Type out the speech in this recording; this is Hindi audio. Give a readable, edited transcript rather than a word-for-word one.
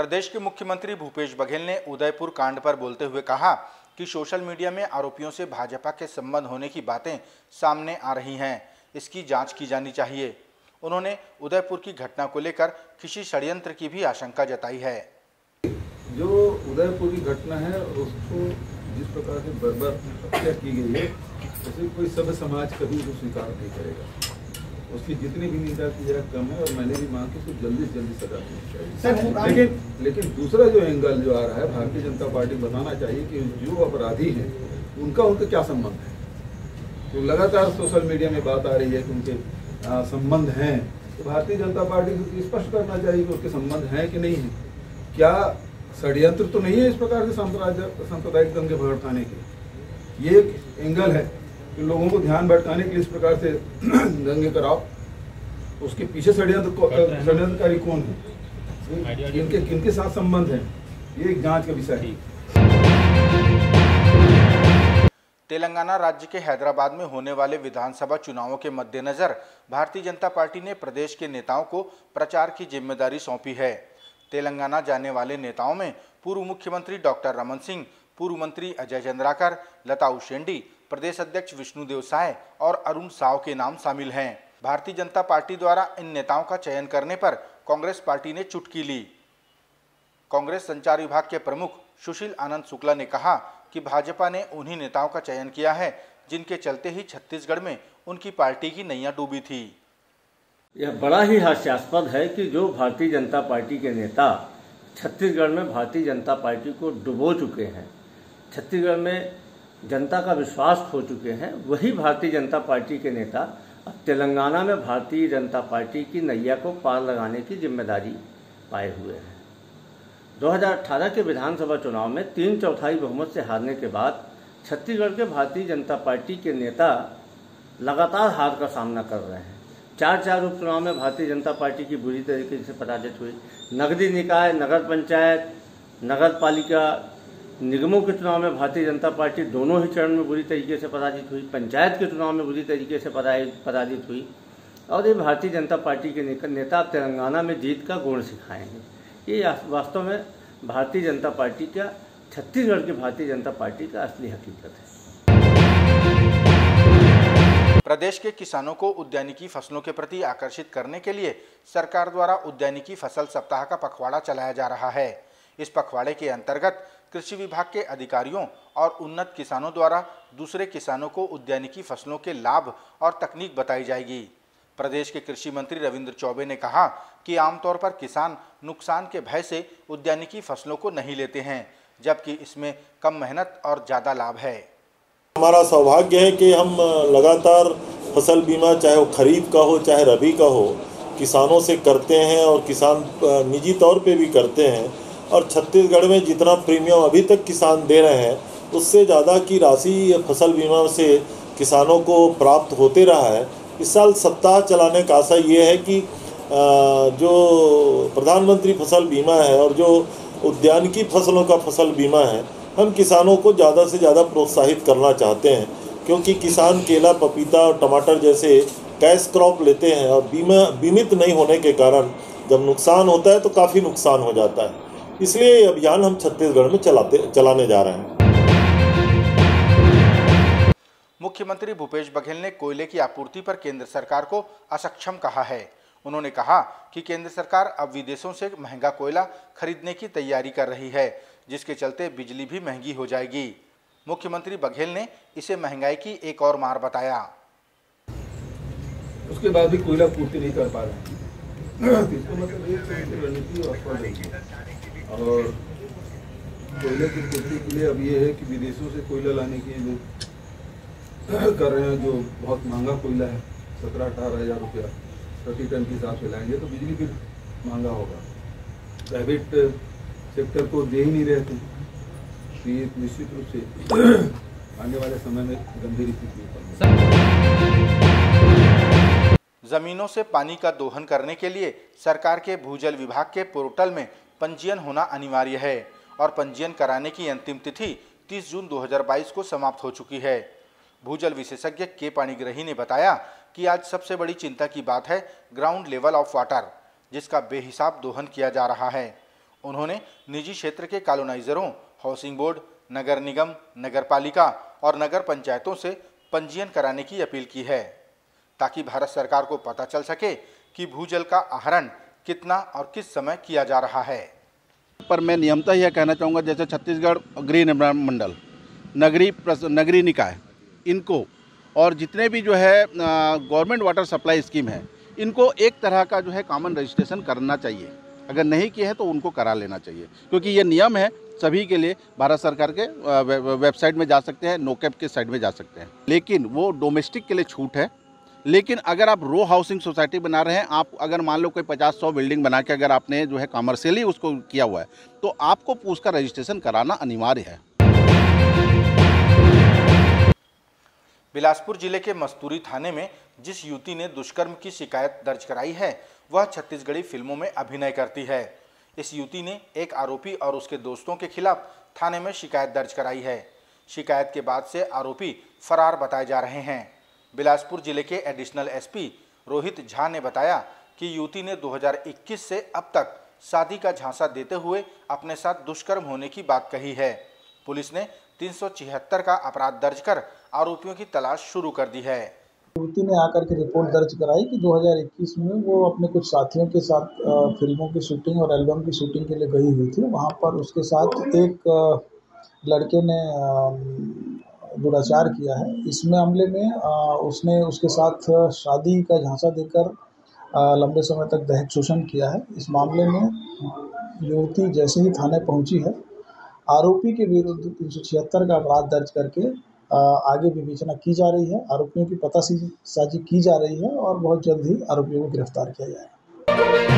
प्रदेश के मुख्यमंत्री भूपेश बघेल ने उदयपुर कांड पर बोलते हुए कहा कि सोशल मीडिया में आरोपियों से भाजपा के संबंध होने की बातें सामने आ रही हैं, इसकी जांच की जानी चाहिए। उन्होंने उदयपुर की घटना को लेकर किसी षड्यंत्र की भी आशंका जताई है। जो उदयपुर की घटना है उसको जिस प्रकार से बर्बर हत्या की गई है उसे कोई सभ्य समाज कभी उसको स्वीकार नहीं करेगा। उसकी जितनी भी निंदा की जाए कम है और मैंने भी मांग की उसको जल्दी से जल्दी सजा देनी चाहिए। लेकिन दूसरा जो एंगल जो आ रहा है, भारतीय जनता पार्टी बताना चाहिए कि जो अपराधी हैं उनका क्या संबंध है। तो लगातार सोशल मीडिया में बात आ रही है कि उनके संबंध हैं, तो भारतीय जनता पार्टी को स्पष्ट करना चाहिए कि उसके संबंध हैं कि नहीं है। क्या षड्यंत्र तो नहीं है इस प्रकार से सांप्रदायिक दंगे भड़काने के। ये एक एंगल है कि लोगों को ध्यान भटकाने के लिए इस प्रकार से दंगे कराओ, उसके पीछे षड्यंत्रकारी कौन है, किनके साथ संबंध है, ये एक जांच का विषय है। तेलंगाना राज्य के हैदराबाद में होने वाले विधानसभा चुनावों के मद्देनजर भारतीय जनता पार्टी ने प्रदेश के नेताओं को प्रचार की जिम्मेदारी सौंपी है। तेलंगाना जाने वाले नेताओं में पूर्व मुख्यमंत्री डॉक्टर रमन सिंह, पूर्व मंत्री अजय चंद्राकर, लता उसेंडी, प्रदेश अध्यक्ष विष्णुदेव साय और अरुण साव के नाम शामिल हैं। भारतीय जनता पार्टी द्वारा इन नेताओं का चयन करने पर कांग्रेस पार्टी ने चुटकी ली। कांग्रेस संचार विभाग के प्रमुख सुशील आनंद शुक्ला ने कहा कि भाजपा ने उन्हीं नेताओं का चयन किया है जिनके चलते ही छत्तीसगढ़ में उनकी पार्टी की नैया डूबी थी। यह बड़ा ही हास्यास्पद है कि जो भारतीय जनता पार्टी के नेता छत्तीसगढ़ में भारतीय जनता पार्टी को डुबो चुके हैं, छत्तीसगढ़ में जनता का विश्वास खो चुके हैं, वही भारतीय जनता पार्टी के नेता अब तेलंगाना में भारतीय जनता पार्टी की नैया को पार लगाने की जिम्मेदारी पाए हुए हैं। 2018 के विधानसभा चुनाव में 3/4 बहुमत से हारने के बाद छत्तीसगढ़ के भारतीय जनता पार्टी के नेता लगातार हार का सामना कर रहे हैं। 4 उपचुनाव में भारतीय जनता पार्टी की बुरी तरीके से पराजित हुई। नगरीय निकाय, नगर पंचायत, नगर पालिका निगमों के चुनाव में भारतीय जनता पार्टी दोनों ही चरण में बुरी तरीके से पराजित हुई। पंचायत के चुनाव में बुरी तरीके से पराजित हुई। और ये भारतीय जनता पार्टी के नेता तेलंगाना में जीत का गुण सिखाएंगे। ये वास्तव में भारतीय जनता पार्टी का, छत्तीसगढ़ की भारतीय जनता पार्टी का असली हकीकत है। प्रदेश के किसानों को उद्यानिकी फसलों के प्रति आकर्षित करने के लिए सरकार द्वारा उद्यानिकी फसल सप्ताह का पखवाड़ा चलाया जा रहा है। इस पखवाड़े के अंतर्गत कृषि विभाग के अधिकारियों और उन्नत किसानों द्वारा दूसरे किसानों को उद्यानिकी फसलों के लाभ और तकनीक बताई जाएगी। प्रदेश के कृषि मंत्री रविंद्र चौबे ने कहा कि आमतौर पर किसान नुकसान के भय से उद्यानिकी फसलों को नहीं लेते हैं, जबकि इसमें कम मेहनत और ज़्यादा लाभ है। हमारा सौभाग्य है कि हम लगातार फसल बीमा, चाहे वो खरीफ का हो चाहे रबी का हो, किसानों से करते हैं और किसान निजी तौर पे भी करते हैं। और छत्तीसगढ़ में जितना प्रीमियम अभी तक किसान दे रहे हैं उससे ज़्यादा की राशि फसल बीमा से किसानों को प्राप्त होते रहा है। इस साल सप्ताह चलाने का आशा ये है कि जो प्रधानमंत्री फसल बीमा है और जो उद्यानिकी फसलों का फसल बीमा है, हम किसानों को ज़्यादा से ज़्यादा प्रोत्साहित करना चाहते हैं, क्योंकि किसान केला, पपीता और टमाटर जैसे कैश क्रॉप लेते हैं और बीमित नहीं होने के कारण जब नुकसान होता है तो काफ़ी नुकसान हो जाता है। इसलिए ये अभियान हम छत्तीसगढ़ में चलाने जा रहे हैं। मुख्यमंत्री भूपेश बघेल ने कोयले की आपूर्ति पर केंद्र सरकार को असक्षम कहा है। उन्होंने कहा कि केंद्र सरकार अब विदेशों से महंगा कोयला खरीदने की तैयारी कर रही है, जिसके चलते बिजली भी महंगी हो जाएगी। मुख्यमंत्री बघेल ने इसे महंगाई की एक और मार बताया। उसके बाद भी कोयला पूर्ति नहीं कर पा रहे इसका मतलब एक रणनीति असफल रही। और कोयले की पूर्ति के लिए अब ये है कि विदेशों से कोयला लाने की जो कर रहे हैं, जो बहुत महंगा कोयला है, 17-18 हज़ार रुपया प्रति टन के हिसाब से लाएंगे तो बिजली बिल महंगा होगा। प्राइवेट सेक्टर को दे ही नहीं रहे थे, तो ये निश्चित रूप से आने वाले समय में गंभीर स्थिति। जमीनों से पानी का दोहन करने के लिए सरकार के भूजल विभाग के पोर्टल में पंजीयन होना अनिवार्य है और पंजीयन कराने की अंतिम तिथि 30 जून 2022 को समाप्त हो चुकी है। भूजल विशेषज्ञ के पाणिग्रही ने बताया कि आज सबसे बड़ी चिंता की बात है ग्राउंड लेवल ऑफ वाटर, जिसका बेहिसाब दोहन किया जा रहा है। उन्होंने निजी क्षेत्र के कॉलोनाइजरों, हाउसिंग बोर्ड, नगर निगम, नगर पालिका और नगर पंचायतों से पंजीयन कराने की अपील की है, ताकि भारत सरकार को पता चल सके कि भूजल का आहरण कितना और किस समय किया जा रहा है। पर मैं नियमतः यह कहना चाहूँगा, जैसे छत्तीसगढ़ गृह निर्माण मंडल, नगरीय निकाय, इनको और जितने भी जो है गवर्नमेंट वाटर सप्लाई स्कीम है, इनको एक तरह का जो है कॉमन रजिस्ट्रेशन करना चाहिए। अगर नहीं किए हैं तो उनको करा लेना चाहिए, क्योंकि ये नियम है सभी के लिए। भारत सरकार के वेबसाइट में जा सकते हैं, नोकेप के साइट में जा सकते हैं, लेकिन वो डोमेस्टिक के लिए छूट है। लेकिन अगर आप रो हाउसिंग सोसाइटी बना रहे हैं, आप अगर मान लो कोई 50-100 बिल्डिंग बना के अगर आपने जो है कमर्शियली उसको किया हुआ है, तो आपको उसका रजिस्ट्रेशन कराना अनिवार्य है। बिलासपुर जिले के मस्तूरी थाने में जिस युवती ने दुष्कर्म की शिकायत दर्ज कराई है, वह छत्तीसगढ़ी फिल्मों में अभिनय करती है। इस युवती ने एक आरोपी और उसके दोस्तों के खिलाफ थाने में शिकायत दर्ज कराई है। शिकायत के बाद से आरोपी फरार बताए जा रहे हैं। बिलासपुर जिले के एडिशनल एसपी रोहित झा ने बताया कि युवती ने 2021 से अब तक शादी का झांसा देते हुए अपने साथ दुष्कर्म होने की बात कही है। पुलिस ने 376 का अपराध दर्ज कर आरोपियों की तलाश शुरू कर दी है। युवती ने आकर के रिपोर्ट दर्ज कराई कि 2021 में वो अपने कुछ साथियों के साथ फिल्मों की शूटिंग और एल्बम की शूटिंग के लिए गई हुई थी। वहाँ पर उसके साथ एक लड़के ने दुराचार किया है। इस मामले में उसने उसके साथ शादी का झांसा देकर लंबे समय तक दहेज शोषण किया है। इस मामले में युवती जैसे ही थाने पहुंची है, आरोपी के विरुद्ध 376 का अपराध दर्ज करके आगे विवेचना की जा रही है। आरोपियों की पतासाजी की जा रही है और बहुत जल्द ही आरोपियों को गिरफ्तार किया जाएगा।